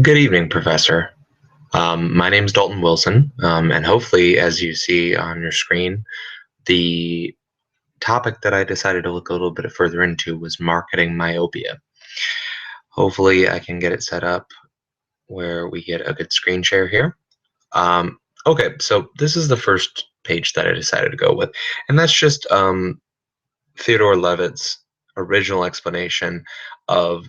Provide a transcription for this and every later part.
Good evening, Professor. My name is Dalton Wilson, and hopefully, as you see on your screen, the topic that I decided to look a little bit further into was marketing myopia. Hopefully, I can get it set up where we get a good screen share here. Okay, so this is the first page that I decided to go with, and that's just Theodore Levitt's original explanation of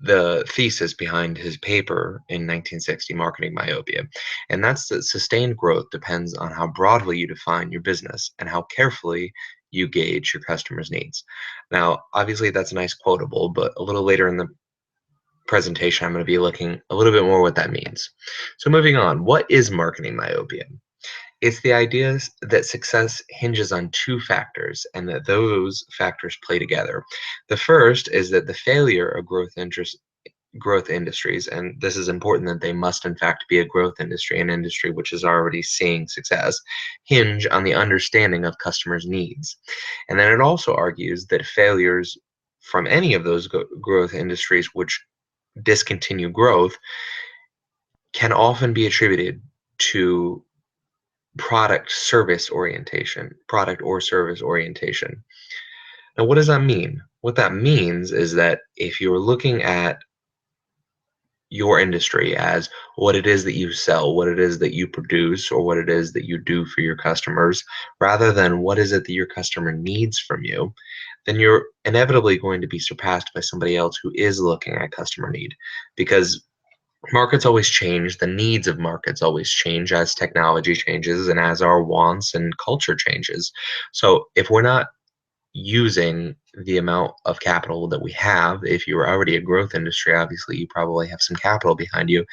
the thesis behind his paper in 1960, Marketing Myopia. And that's that sustained growth depends on how broadly you define your business and how carefully you gauge your customers' needs. Now, obviously, that's a nice quotable, but a little later in the presentation, I'm going to be looking a little bit more what that means. So, moving on, what is marketing myopia? It's the idea that success hinges on two factors and that those factors play together. The first is that the failure of growth industries, and this is important that they must in fact be a growth industry, an industry which is already seeing success, hinge on the understanding of customers' needs. And then it also argues that failures from any of those growth industries which discontinue growth can often be attributed to product or service orientation. Now, what does that mean? What that means is that if you're looking at your industry as what it is that you sell, what it is that you produce, or what it is that you do for your customers, rather than what is it that your customer needs from you, then you're inevitably going to be surpassed by somebody else who is looking at customer need. Because markets always change, the needs of markets always change as technology changes and as our wants and culture changes. So if we're not using the amount of capital that we have, if you're already a growth industry, obviously you probably have some capital behind you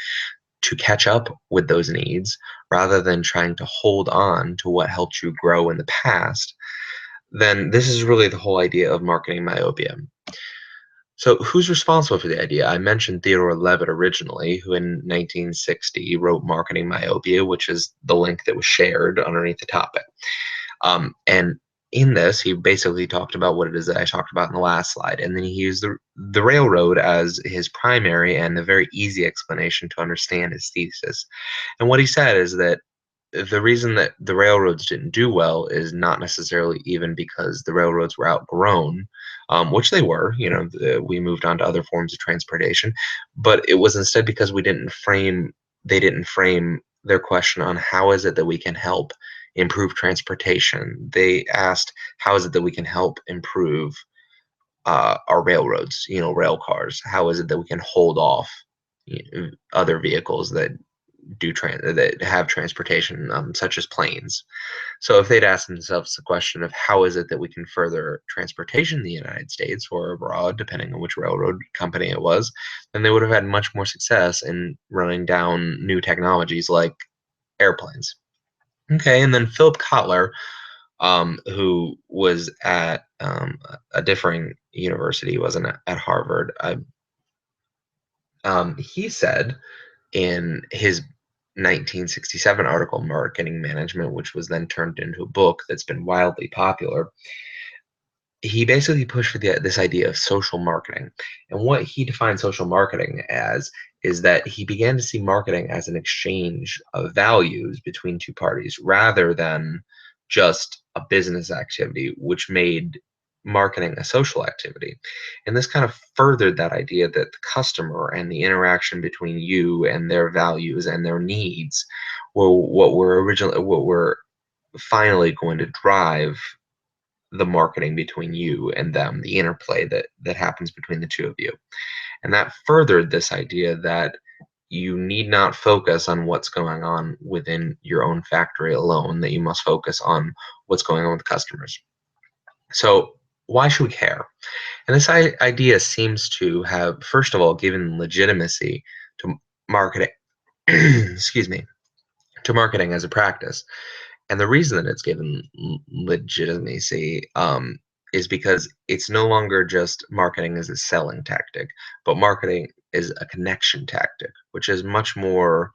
to catch up with those needs rather than trying to hold on to what helped you grow in the past, then this is really the whole idea of marketing myopia. So, who's responsible for the idea? I mentioned Theodore Levitt originally, who in 1960 wrote Marketing Myopia, which is the link that was shared underneath the topic. And in this, he basically talked about what it is that I talked about in the last slide. And then he used the railroad as his primary and a very easy explanation to understand his thesis. And what he said is that the reason that the railroads didn't do well is not necessarily even because the railroads were outgrown, which they were. We moved on to other forms of transportation, but it was instead because they didn't frame their question on how is it that we can help improve transportation. They asked, how is it that we can help improve our railroads, rail cars? How is it that we can hold off other vehicles that have transportation, such as planes. So if they'd asked themselves the question of how is it that we can further transportation in the United States or abroad, depending on which railroad company it was, then they would have had much more success in running down new technologies like airplanes. Okay, and then Philip Kotler, who was at a differing university, wasn't at Harvard. He said in his 1967 article, Marketing Management, which was then turned into a book that's been wildly popular, he basically pushed for this idea of social marketing. And what he defined social marketing as is that he began to see marketing as an exchange of values between two parties rather than just a business activity, which made marketing a social activity. And this kind of furthered that idea that the customer and the interaction between you and their values and their needs were what were finally going to drive the marketing between you and them, the interplay that happens between the two of you. And that furthered this idea that you need not focus on what's going on within your own factory alone, that you must focus on what's going on with customers. So why should we care? And this idea seems to have, first of all, given legitimacy to marketing, excuse me, to marketing as a practice. And the reason that it's given legitimacy is because it's no longer just marketing as a selling tactic, but marketing is a connection tactic, which is much more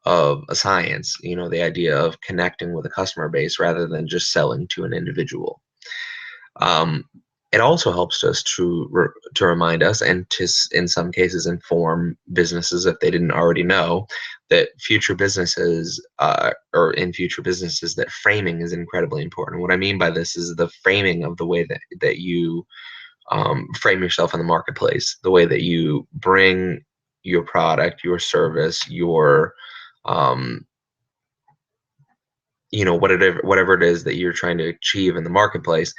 of a science, the idea of connecting with a customer base rather than just selling to an individual. Um, It also helps us to remind us and in some cases, inform businesses if they didn't already know that future businesses or in future businesses that framing is incredibly important. What I mean by this is the framing of the way that you frame yourself in the marketplace, the way that you bring your product, your service, your um, whatever it is that you're trying to achieve in the marketplace,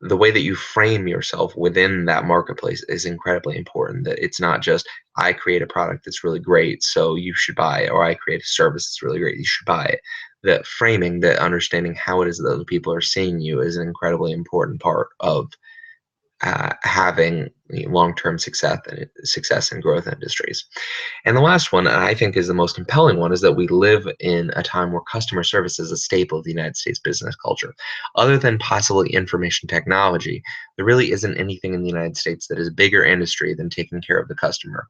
the way that you frame yourself within that marketplace is incredibly important. That it's not just I create a product that's really great, so you should buy it, or I create a service that's really great, you should buy it. That framing, that understanding how it is that other people are seeing you is an incredibly important part of having long-term success in growth industries. And the last one, and I think is the most compelling one, is that we live in a time where customer service is a staple of the United States business culture. Other than possibly information technology, there really isn't anything in the United States that is a bigger industry than taking care of the customer.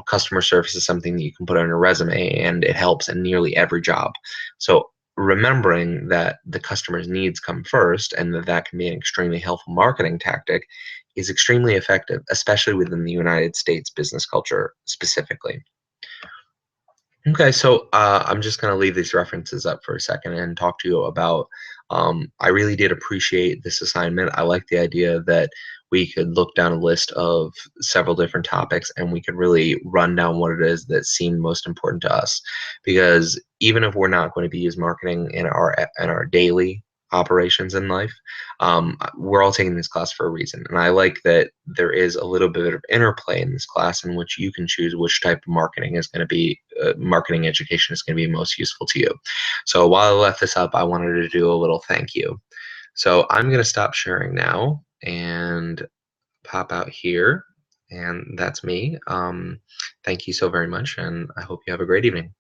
Customer service is something that you can put on your resume, and it helps in nearly every job. So remembering that the customer's needs come first and that that can be an extremely helpful marketing tactic is extremely effective, especially within the United States business culture specifically. Okay, so I'm just going to leave these references up for a second and talk to you about. I really did appreciate this assignment. I like the idea that we could look down a list of several different topics and we could really run down what it is that seemed most important to us. Because even if we're not going to be using marketing in our daily operations in life, we're all taking this class for a reason. And I like that there is a little bit of interplay in this class in which you can choose which type of marketing is going to be, marketing education is going to be most useful to you. So while I left this up, I wanted to do a little thank you. So I'm going to stop sharing now and pop out here. And that's me. Thank you so very much. And I hope you have a great evening.